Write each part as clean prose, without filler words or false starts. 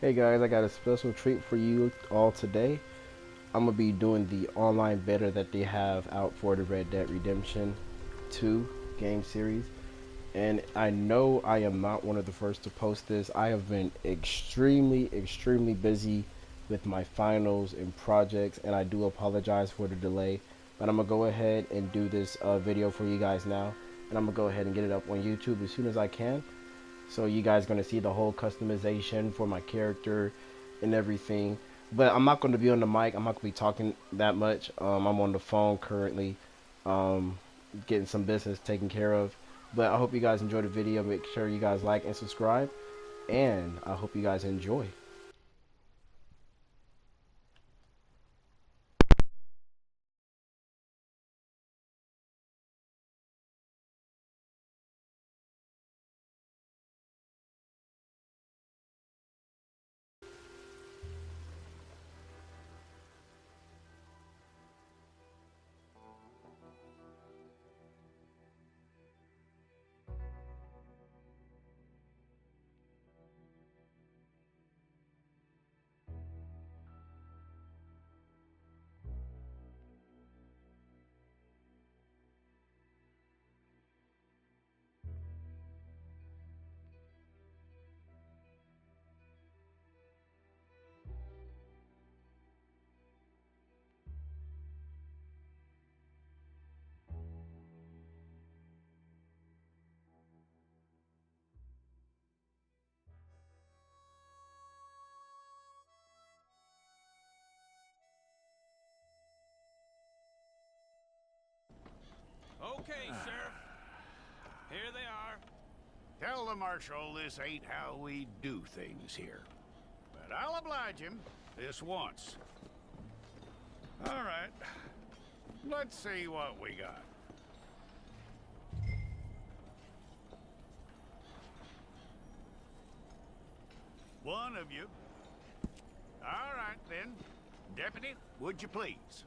Hey guys, I got a special treat for you all today. I'm gonna be doing the online beta that they have out for the Red Dead Redemption 2 game series. And I know I am not one of the first to post this. I have been extremely busy with my finals and projects, and I do apologize for the delay. But I'm gonna go ahead and do this video for you guys now, and I'm gonna go ahead and get it up on YouTube as soon as I can. So you guys gonna see the whole customization for my character and everything. But I'm not gonna be on the mic. I'm not gonna be talking that much. I'm on the phone currently, um, getting some business taken care of. But I hope you guys enjoy the video. Make sure you guys like and subscribe, and I hope you guys enjoy. Okay, Sheriff. Here they are. Tell the Marshal this ain't how we do things here. But I'll oblige him this once. All right. Let's see what we got. One of you. All right, then. Deputy, would you please?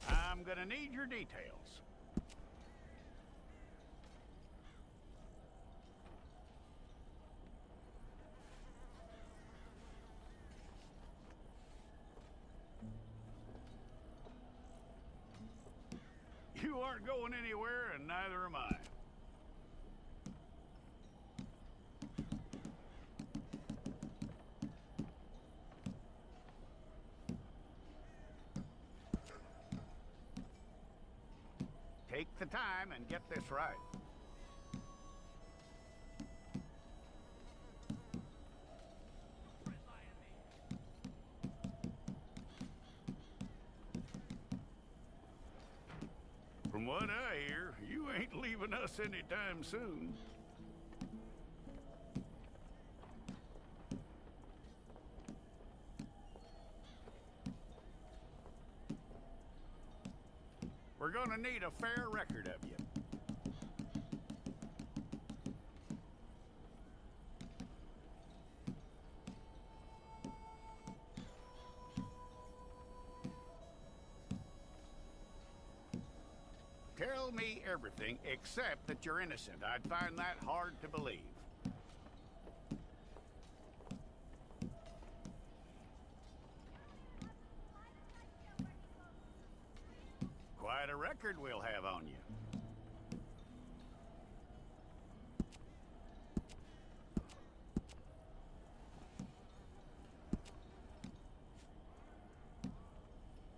I'm gonna need your details. You aren't going anywhere, and neither am I. Take the time and get this right. From what I hear, you ain't leaving us anytime soon. We're gonna need a fair record of you. Tell me everything except that you're innocent. I'd find that hard to believe. Quite a record we'll have on you.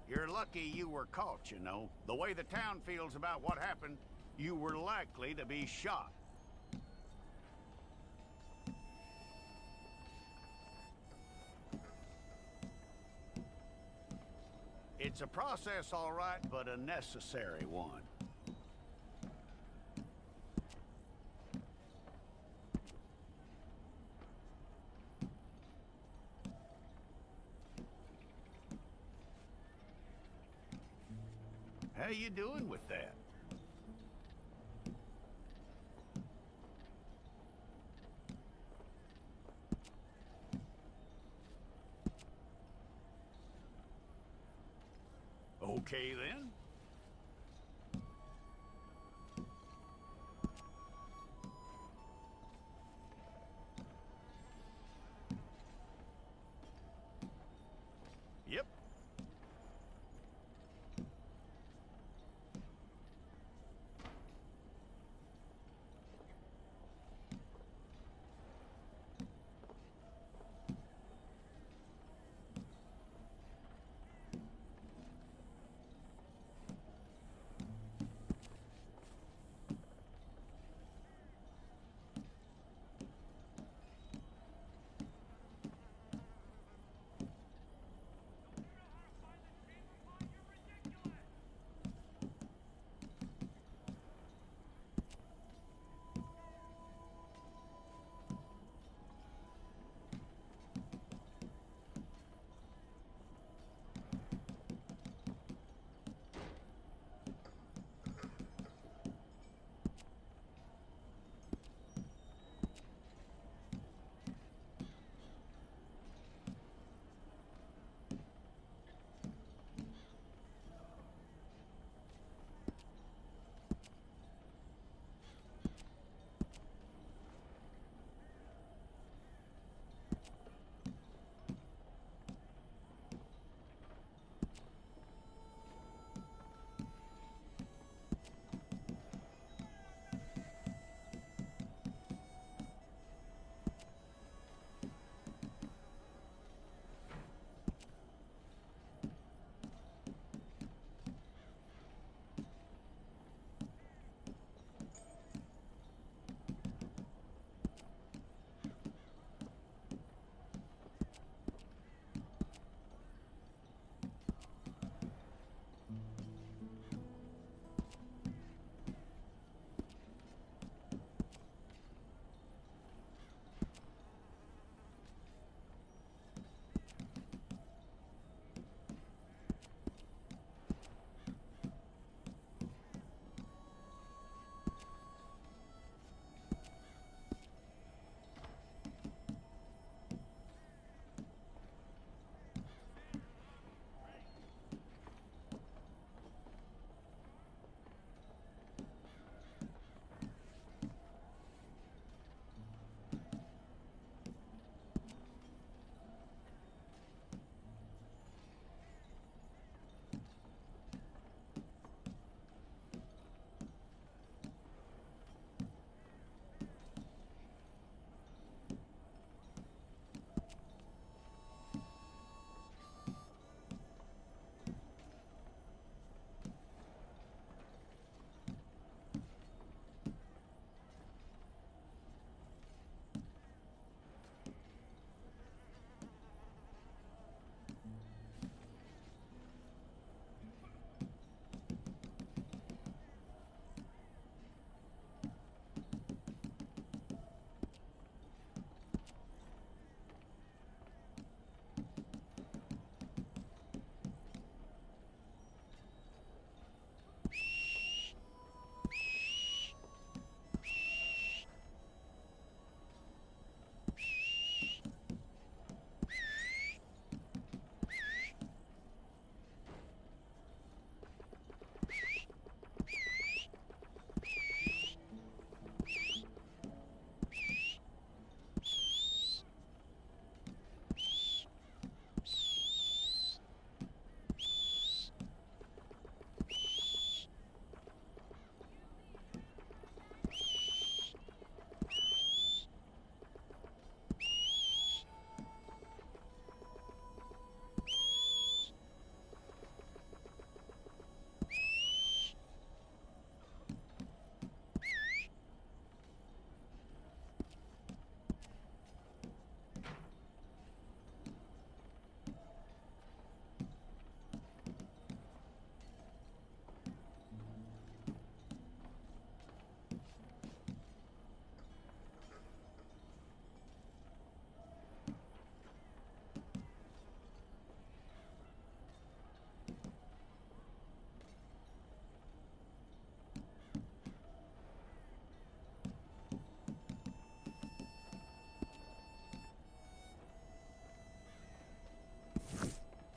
You're lucky you were caught, you know. The way the town feels about what happened, you were likely to be shot. It's a process, all right, but a necessary one. How you doing with that? Okay, then.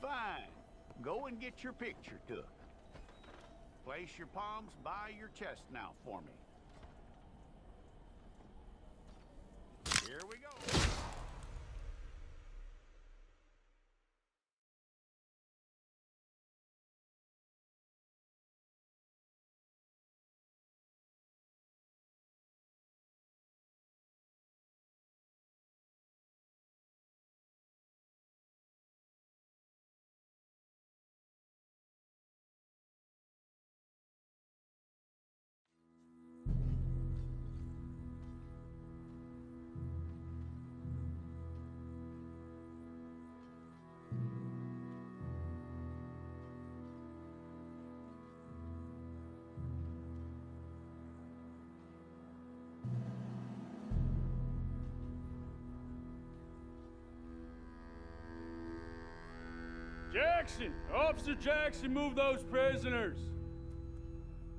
Fine. Go and get your picture took. Place your palms by your chest now for me. Here we go. Jackson! Officer Jackson, move those prisoners!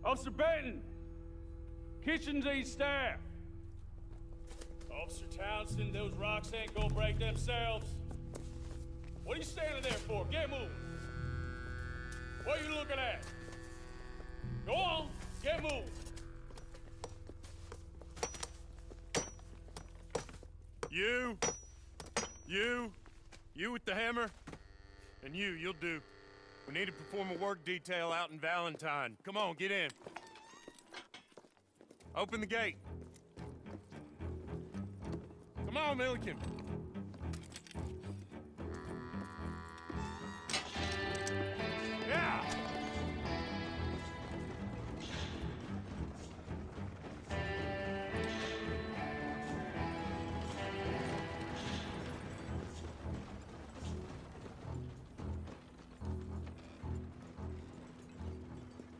Officer Benton! Kitchens and staff! Officer Townsend, those rocks ain't gonna break themselves. What are you standing there for? Get moving! What are you looking at? Go on, get moving! You with the hammer? And you'll do. We need to perform a work detail out in Valentine. Come on, get in. Open the gate. Come on, Milliken. Yeah!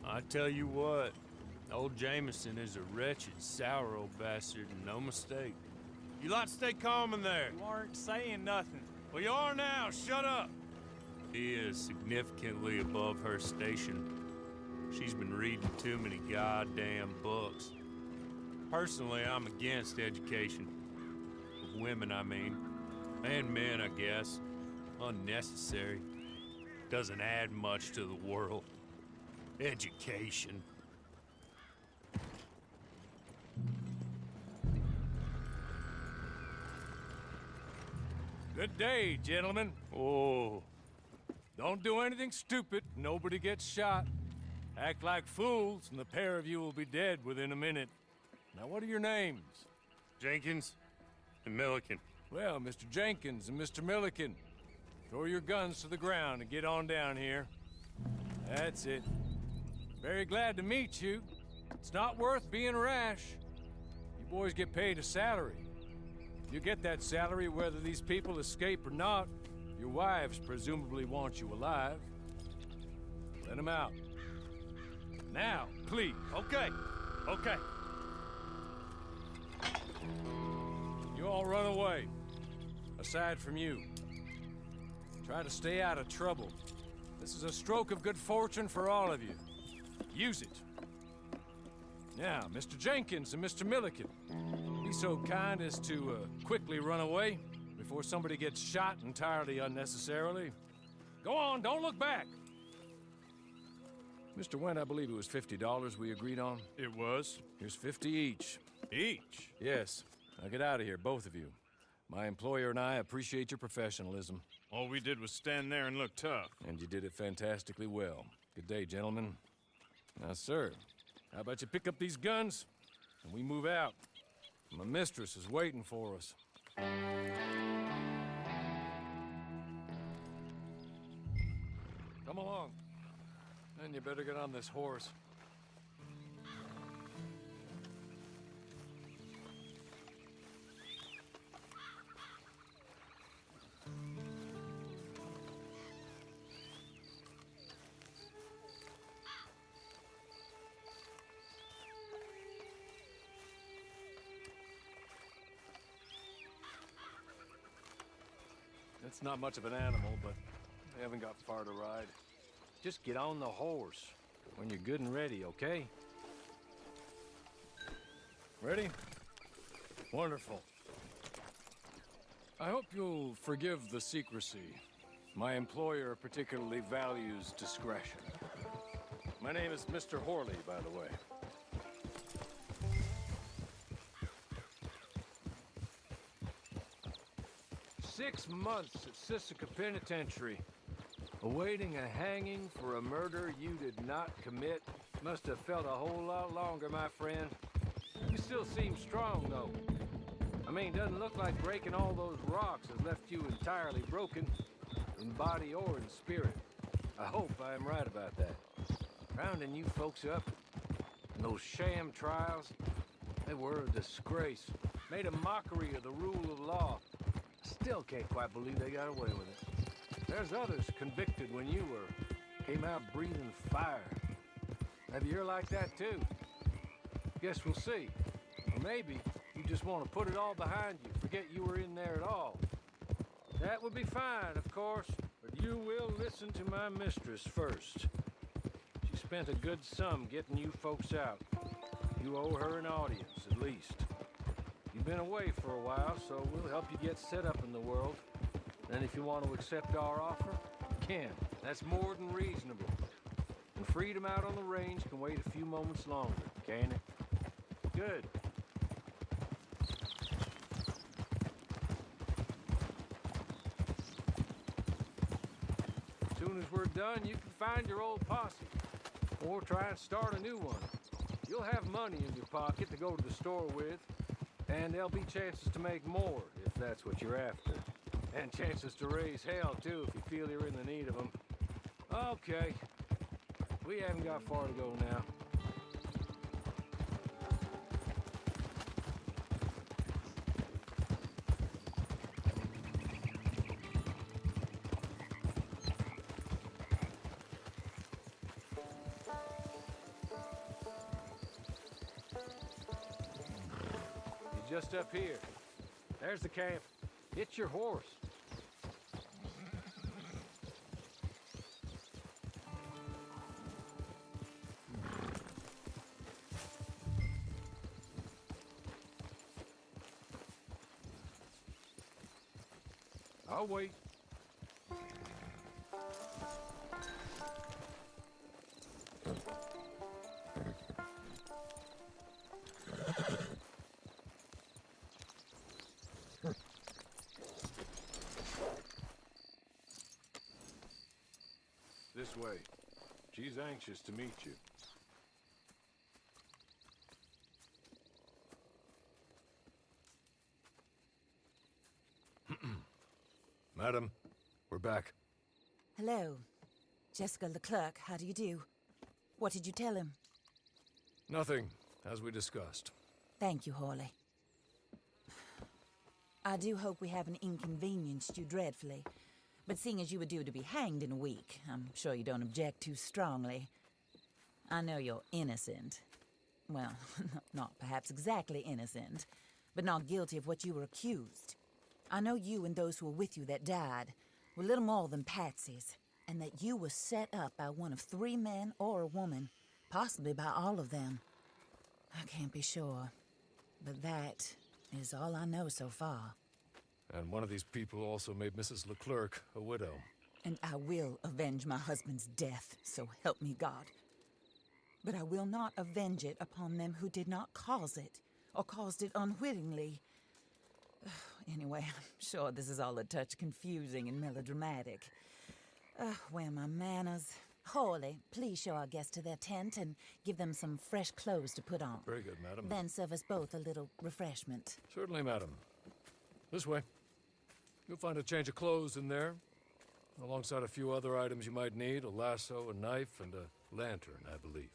I tell you what, old Jameson is a wretched, sour old bastard, and no mistake. You lot stay calm in there. You aren't saying nothing. Well, you are now. Shut up. He is significantly above her station. She's been reading too many goddamn books. Personally, I'm against education. Of women, I mean. And men, I guess. Unnecessary. Doesn't add much to the world. Education. Good day, gentlemen. Oh, Don't do anything stupid. Nobody gets shot. Act like fools, and the pair of you will be dead within a minute. Now, what are your names? Jenkins and Milliken. Well, Mr. Jenkins and Mr. Milliken, throw your guns to the ground and get on down here. That's it. Very glad to meet you. It's not worth being rash. You boys get paid a salary. You get that salary whether these people escape or not. Your wives presumably want you alive. Let them out. Now, please. Okay, okay. You all run away. Aside from you. Try to stay out of trouble. This is a stroke of good fortune for all of you. Use it. Now, Mr. Jenkins and Mr. Milliken, be so kind as to quickly run away before somebody gets shot entirely unnecessarily. Go on, don't look back. Mr. Wendt, I believe it was $50 we agreed on. It was. Here's 50 each. Each? Yes. Now get out of here, both of you. My employer and I appreciate your professionalism. All we did was stand there and look tough. And you did it fantastically well. Good day, gentlemen. Now, sir, how about you pick up these guns and we move out? My mistress is waiting for us. Come along. Then you better get on this horse. It's not much of an animal, but they haven't got far to ride. Just get on the horse when you're good and ready, okay? Ready? Wonderful. I hope you'll forgive the secrecy. My employer particularly values discretion. My name is Mr. Horley, by the way. 6 months at Sisika Penitentiary, awaiting a hanging for a murder you did not commit. Must have felt a whole lot longer, my friend. You still seem strong, though. I mean, doesn't look like breaking all those rocks has left you entirely broken, in body or in spirit. I hope I am right about that. Rounding you folks up, and those sham trials, they were a disgrace. Made a mockery of the rule of law. Still can't quite believe they got away with it. There's others convicted when you were. Came out breathing fire. Maybe you're like that too. Guess we'll see. Or maybe you just want to put it all behind you, forget you were in there at all. That would be fine, of course, but you will listen to my mistress first. She spent a good sum getting you folks out. You owe her an audience, at least. You've been away for a while, so we'll help you get set up in the world. And if you want to accept our offer, you can. That's more than reasonable. And freedom out on the range can wait a few moments longer, can't it? Good. As soon as we're done, you can find your old posse. Or try and start a new one. You'll have money in your pocket to go to the store with. And there'll be chances to make more, if that's what you're after. And chances to raise hell, too, if you feel you're in the need of them. Okay. We haven't got far to go now. Just up here. There's the camp. It's your horse. I'll wait. This way. She's anxious to meet you. Madam, we're back. Hello. Jessica Leclerc, how do you do? What did you tell him? Nothing, as we discussed. Thank you, Hawley. I do hope we haven't inconvenienced you dreadfully. But seeing as you were due to be hanged in a week, I'm sure you don't object too strongly. I know you're innocent. Well, not perhaps exactly innocent, but not guilty of what you were accused. I know you and those who were with you that died were little more than patsies, and that you were set up by one of 3 men or a woman, possibly by all of them. I can't be sure, but that is all I know so far. And one of these people also made Mrs. Leclerc a widow. And I will avenge my husband's death, so help me God. But I will not avenge it upon them who did not cause it, or caused it unwittingly. Anyway, I'm sure this is all a touch confusing and melodramatic. Where are my manners? Hawley, please show our guests to their tent and give them some fresh clothes to put on. Very good, madam. Then serve us both a little refreshment. Certainly, madam. This way. You'll find a change of clothes in there, alongside a few other items you might need, a lasso, a knife, and a lantern, I believe.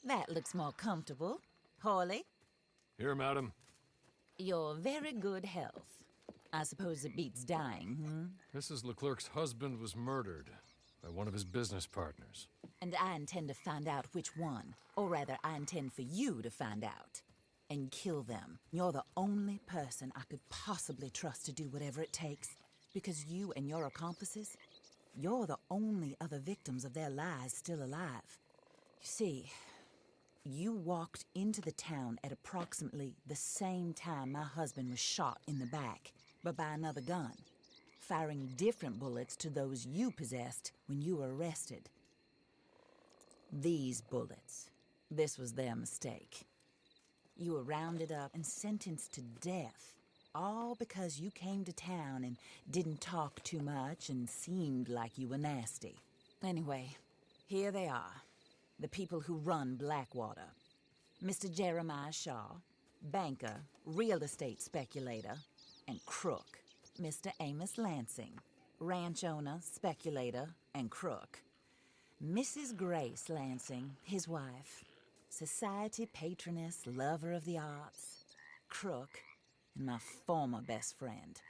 That looks more comfortable. Hawley, Here, madam. your very good health. I suppose it beats dying, Mrs. Leclerc's husband was murdered by one of his business partners. And I intend to find out which one. Or rather, I intend for you to find out. And kill them. You're the only person I could possibly trust to do whatever it takes. Because you and your accomplices, you're the only other victims of their lies still alive. You see, you walked into the town at approximately the same time my husband was shot in the back, but by another gun, firing different bullets to those you possessed when you were arrested. These bullets, this was their mistake. You were rounded up and sentenced to death, all because you came to town and didn't talk too much and seemed like you were nasty. Anyway, here they are. The people who run Blackwater. Mr. Jeremiah Shaw, banker, real estate speculator, and crook. Mr. Amos Lansing, ranch owner, speculator, and crook. Mrs. Grace Lansing, his wife. Society patroness, lover of the arts, crook, and my former best friend.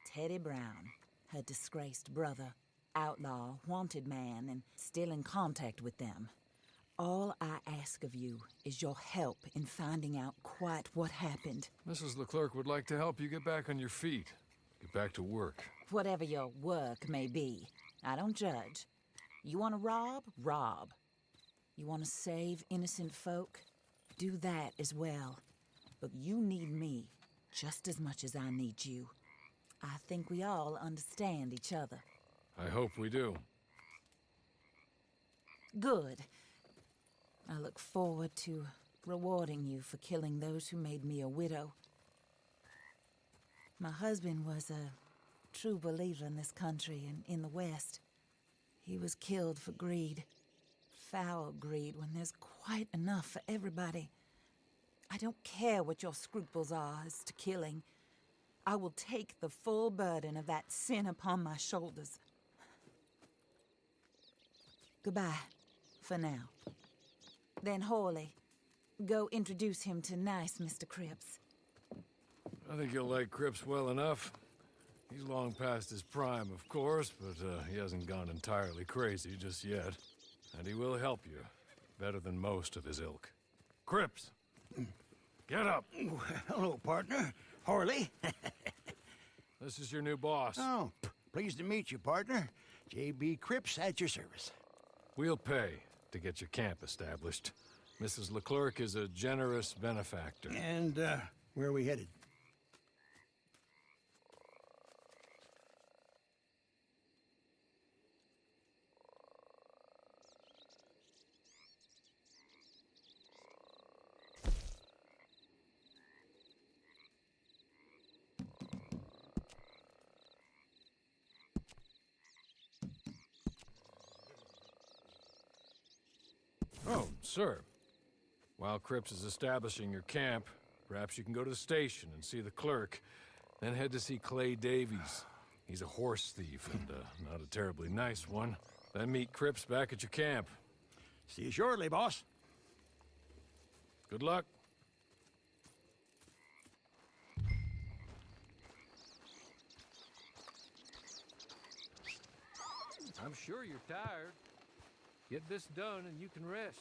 Teddy Brown, her disgraced brother, outlaw, wanted man, and still in contact with them. All I ask of you is your help in finding out quite what happened. Mrs. Leclerc would like to help you get back on your feet. Get back to work. Whatever your work may be, I don't judge. You want to rob? Rob. You want to save innocent folk? Do that as well. But you need me just as much as I need you. I think we all understand each other. I hope we do. Good. I look forward to rewarding you for killing those who made me a widow. My husband was a true believer in this country and in the West. He was killed for greed. Foul greed when there's quite enough for everybody. I don't care what your scruples are as to killing. I will take the full burden of that sin upon my shoulders. Goodbye, for now. Then Hawley, go introduce him to nice Mr. Cripps. I think you'll like Cripps well enough. He's long past his prime, of course, but he hasn't gone entirely crazy just yet. And he will help you, better than most of his ilk. Cripps! Get up! Hello, partner. Harley. This is your new boss. Oh, pleased to meet you, partner. J.B. Cripps at your service. We'll pay to get your camp established. Mrs. Leclerc is a generous benefactor. And, where are we headed? Oh, sir. While Cripps is establishing your camp, perhaps you can go to the station and see the clerk, then head to see Clay Davies. He's a horse thief and not a terribly nice one. Then meet Cripps back at your camp. See you shortly, boss. Good luck. I'm sure you're tired. Get this done and you can rest.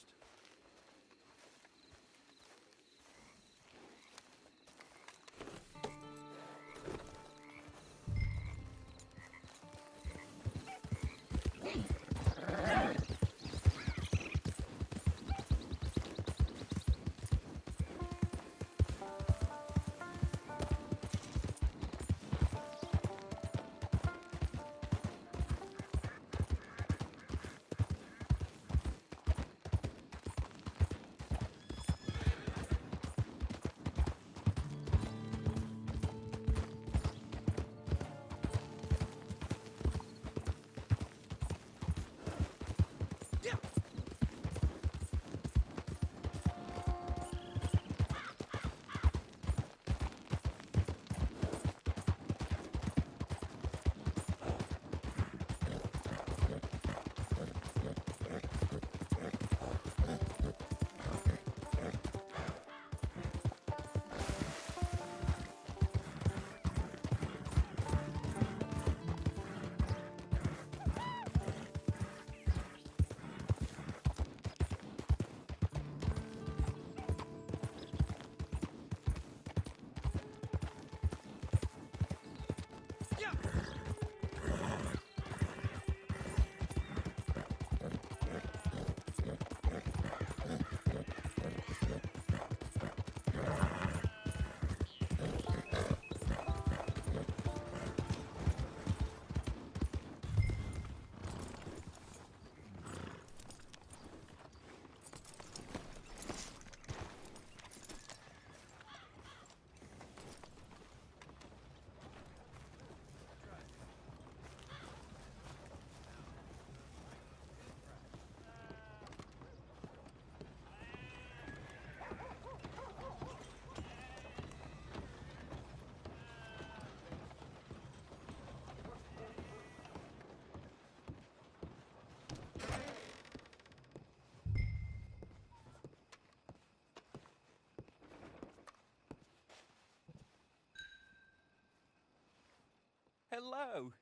Hello.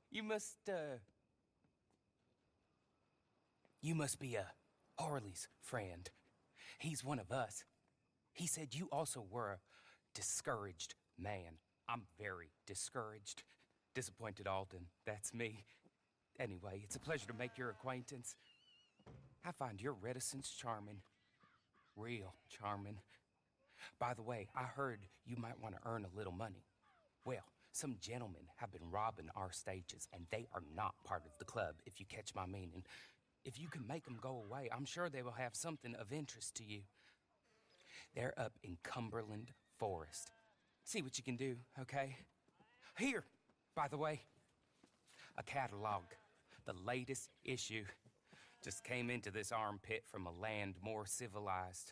You must be Harley's friend. He's one of us. He said you also were a discouraged man. I'm very discouraged. Disappointed Alden, that's me. Anyway, it's a pleasure to make your acquaintance. I find your reticence charming. Real charming. By the way, I heard you might want to earn a little money. Well, some gentlemen have been robbing our stages, and they are not part of the club, if you catch my meaning. If you can make them go away, I'm sure they will have something of interest to you. They're up in Cumberland Forest. See what you can do, okay? Here, by the way, a catalog. The latest issue. Just came into this armpit from a land more civilized.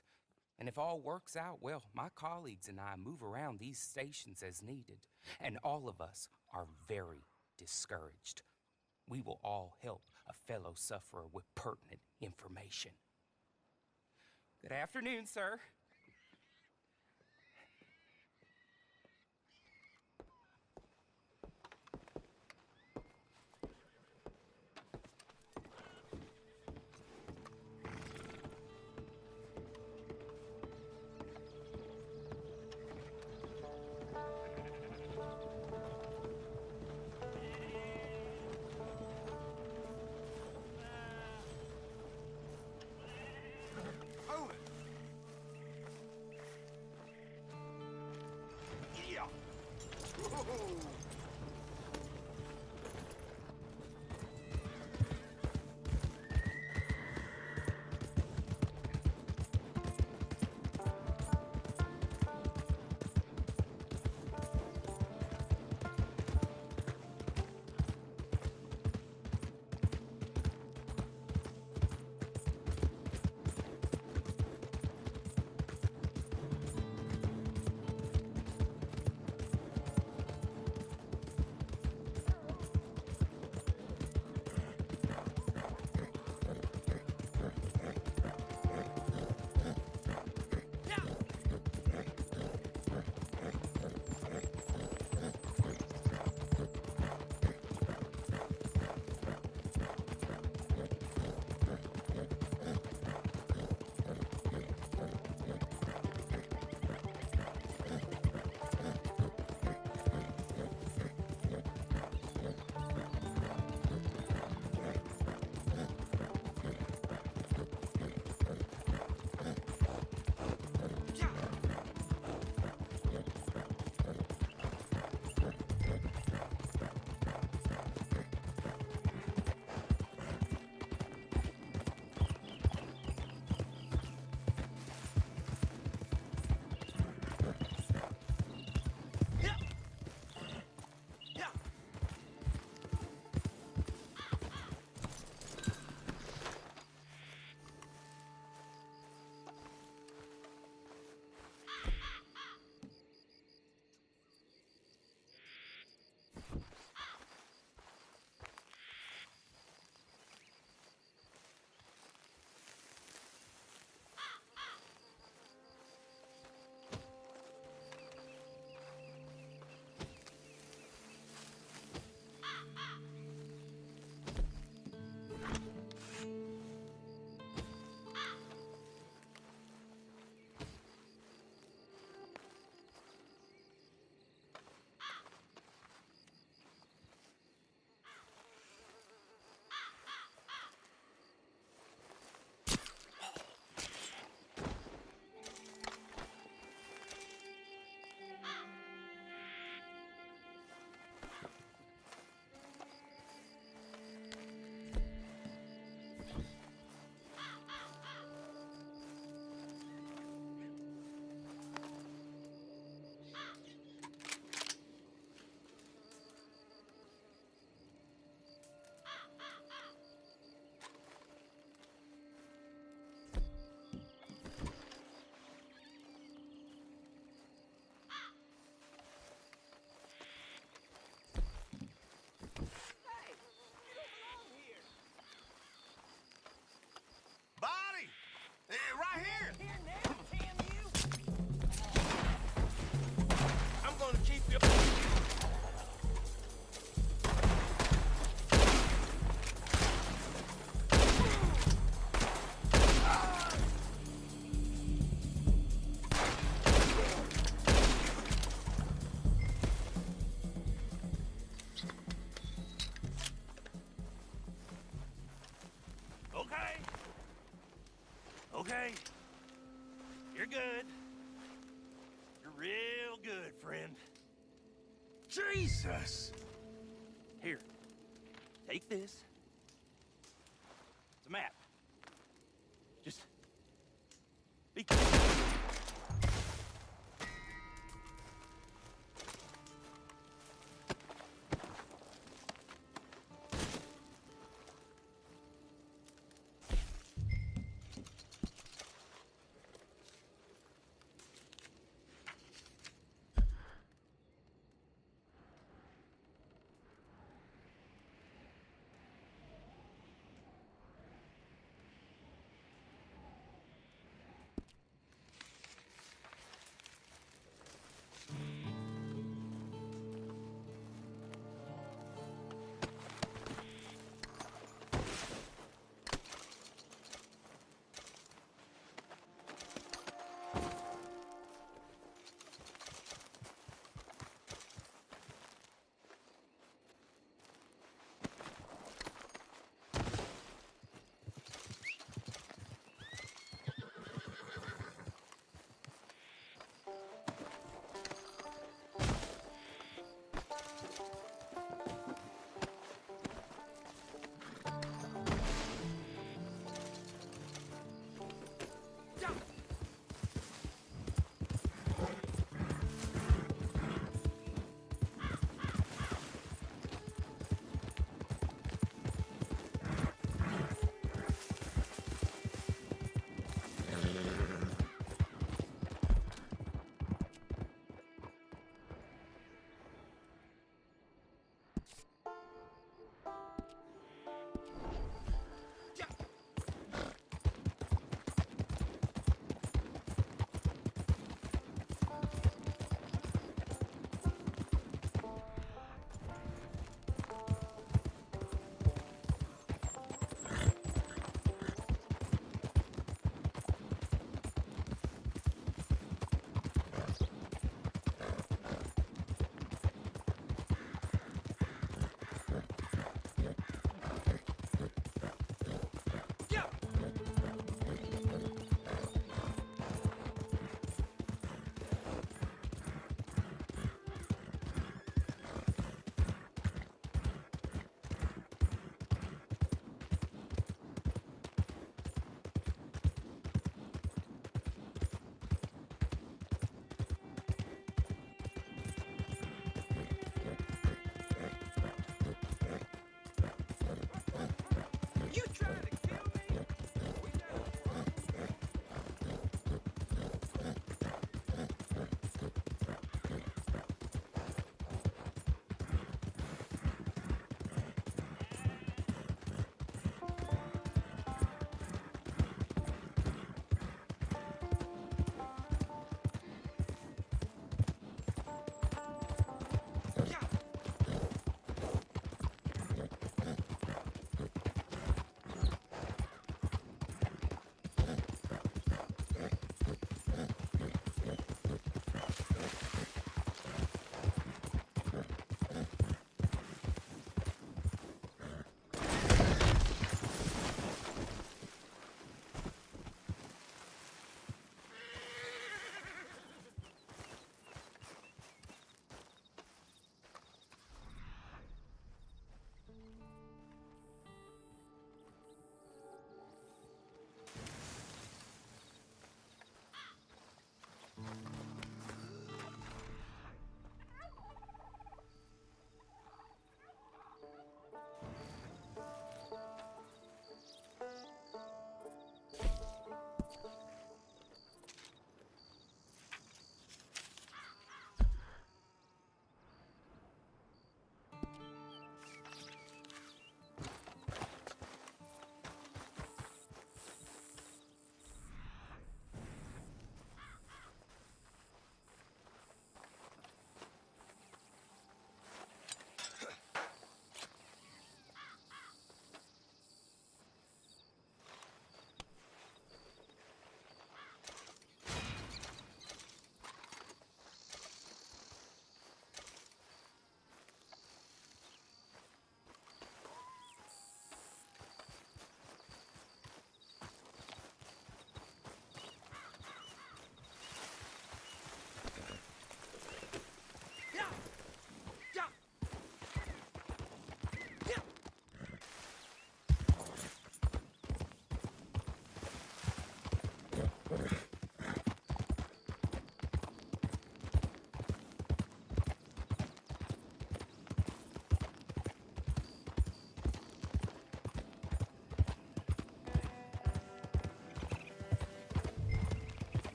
And if all works out, well, my colleagues and I move around these stations as needed. And all of us are very discouraged. We will all help a fellow sufferer with pertinent information. Good afternoon, sir. Hold it! Jesus! Here, take this. It's a map. Just be careful.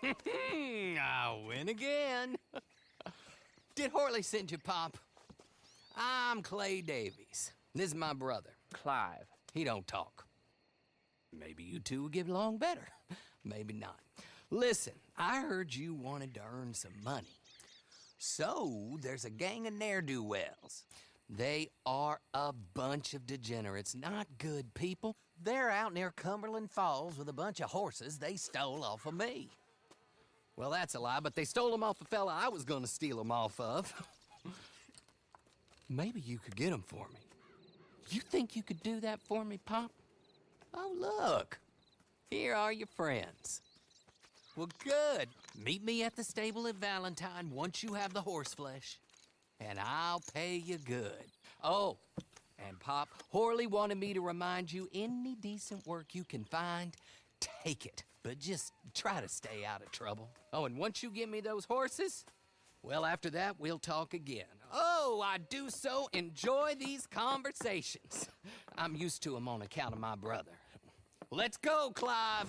I win again. Did Horley send you, Pop? I'm Clay Davies. This is my brother, Clive. He don't talk. Maybe you two will get along better. Maybe not. Listen, I heard you wanted to earn some money. So, there's a gang of ne'er-do-wells. They are a bunch of degenerates, not good people. They're out near Cumberland Falls with a bunch of horses they stole off of me. Well, that's a lie, but they stole them off a fella I was gonna steal them off of. Maybe you could get them for me. You think you could do that for me, Pop? Oh, look. Here are your friends. Well, good. Meet me at the stable at Valentine once you have the horse flesh, and I'll pay you good. Oh, and Pop, Horley wanted me to remind you, any decent work you can find, take it. But just try to stay out of trouble. Oh, and once you give me those horses, well, after that, we'll talk again. Oh, I do so enjoy these conversations. I'm used to them on account of my brother. Let's go, Clive.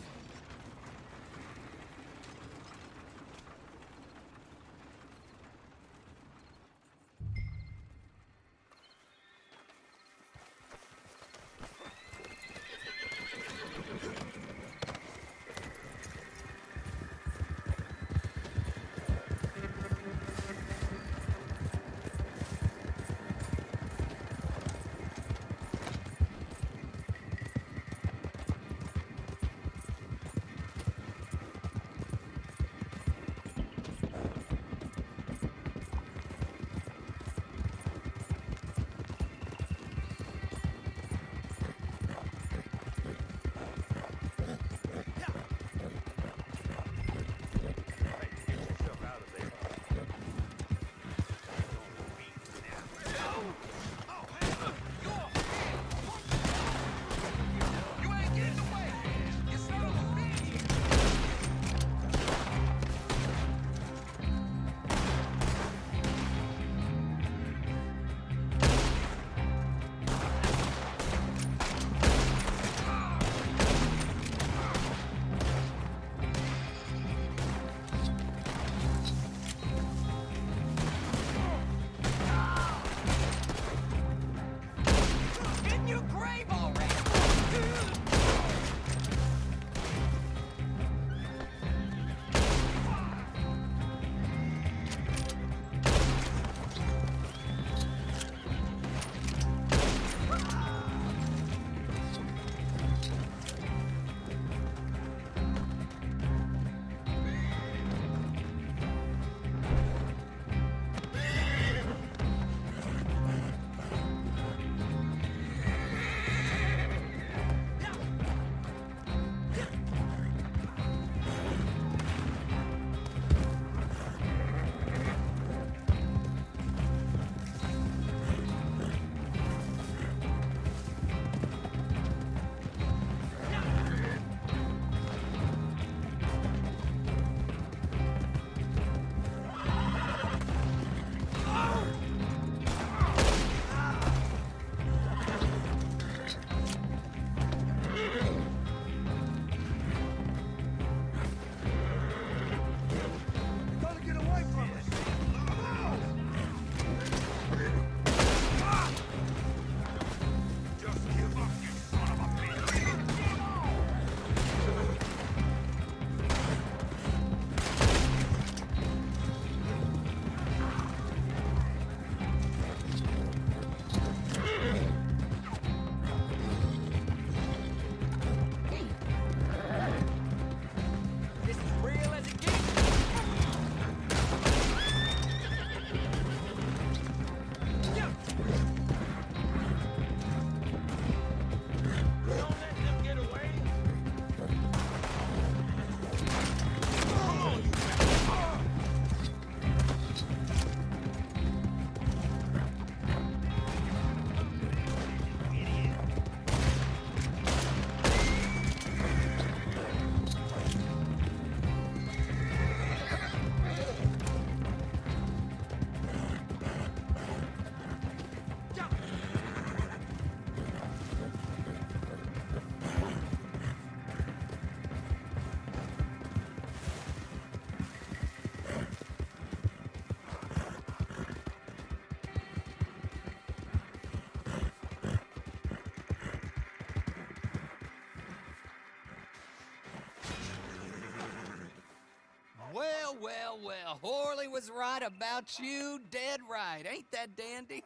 Well, Horley was right about you, dead right. Ain't that dandy?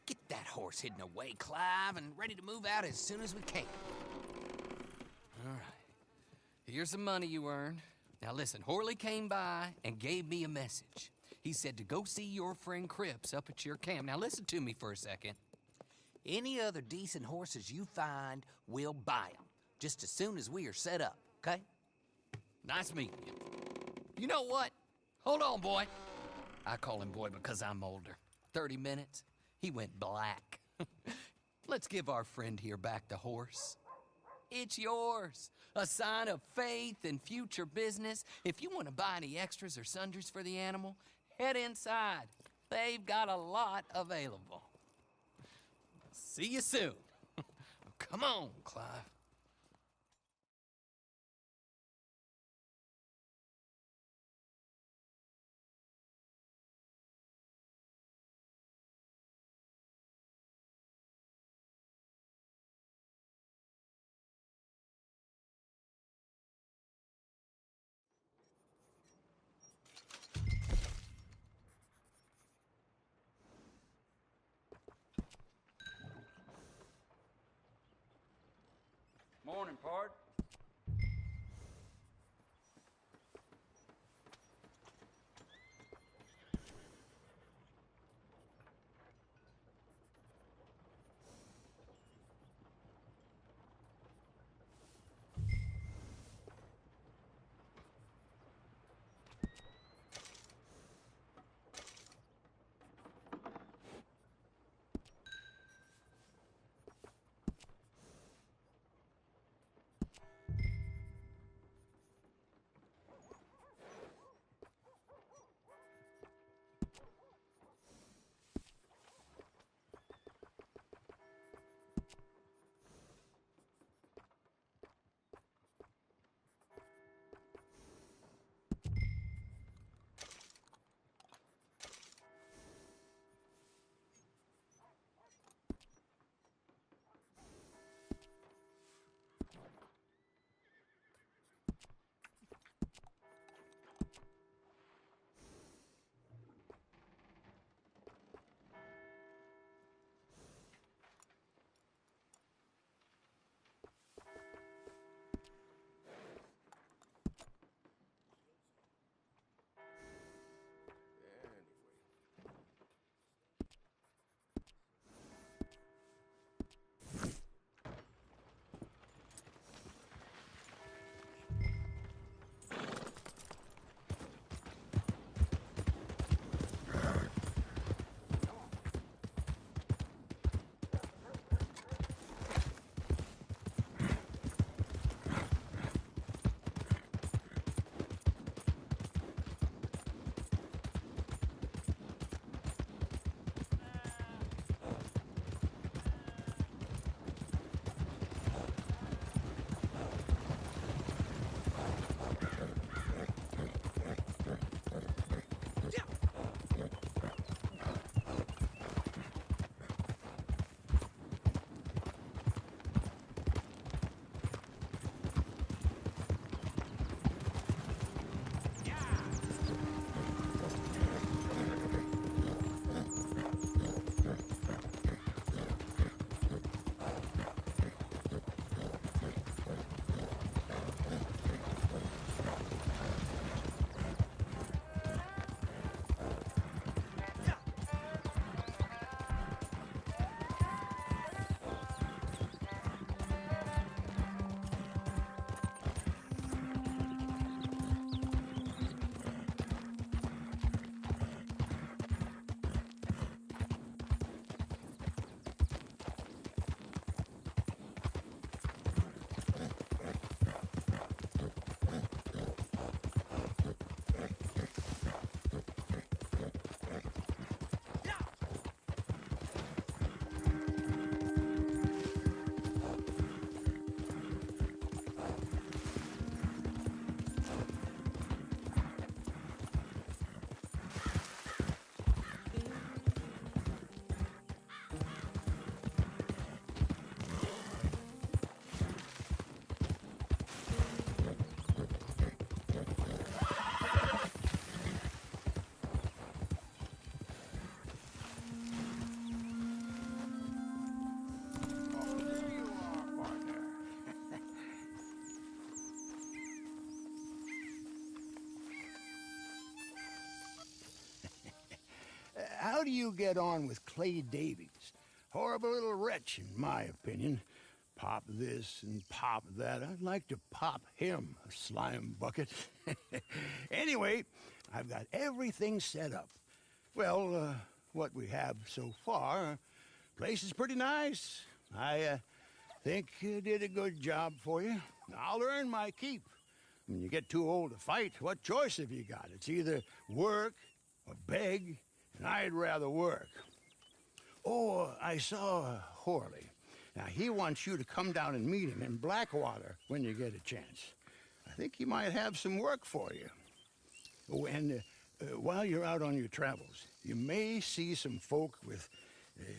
Get that horse hidden away, Clive, and ready to move out as soon as we can. All right. Here's the money you earned. Now listen, Horley came by and gave me a message. He said to go see your friend Cripps up at your camp. Now listen to me for a second. Any other decent horses you find, we'll buy them. Just as soon as we are set up, okay? Nice meeting you. You know what? Hold on, boy. I call him boy because I'm older. 30 minutes, he went black. Let's give our friend here back the horse. It's yours. A sign of faith and future business. If you want to buy any extras or sundries for the animal, head inside. They've got a lot available. See you soon. Come on, Clive. Morning, Pard. how do you get on with Clay Davies? Horrible little wretch, in my opinion. Pop this and pop that. I'd like to pop him, a slime bucket. Anyway, I've got everything set up. Well, what we have so far, place is pretty nice. I think you did a good job for you. I'll earn my keep. When you get too old to fight, what choice have you got? It's either work or beg, and I'd rather work. Oh, I saw Horley. Now, he wants you to come down and meet him in Blackwater when you get a chance. I think he might have some work for you. Oh, and while you're out on your travels, you may see some folk with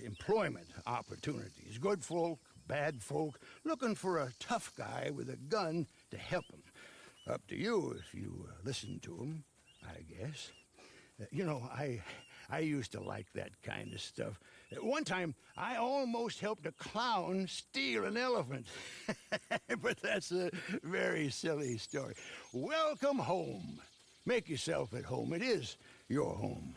employment opportunities. Good folk, bad folk, looking for a tough guy with a gun to help them. Up to you if you listen to them, I guess. You know, I used to like that kind of stuff. One time, I almost helped a clown steal an elephant. But that's a very silly story. Welcome home. Make yourself at home. It is your home.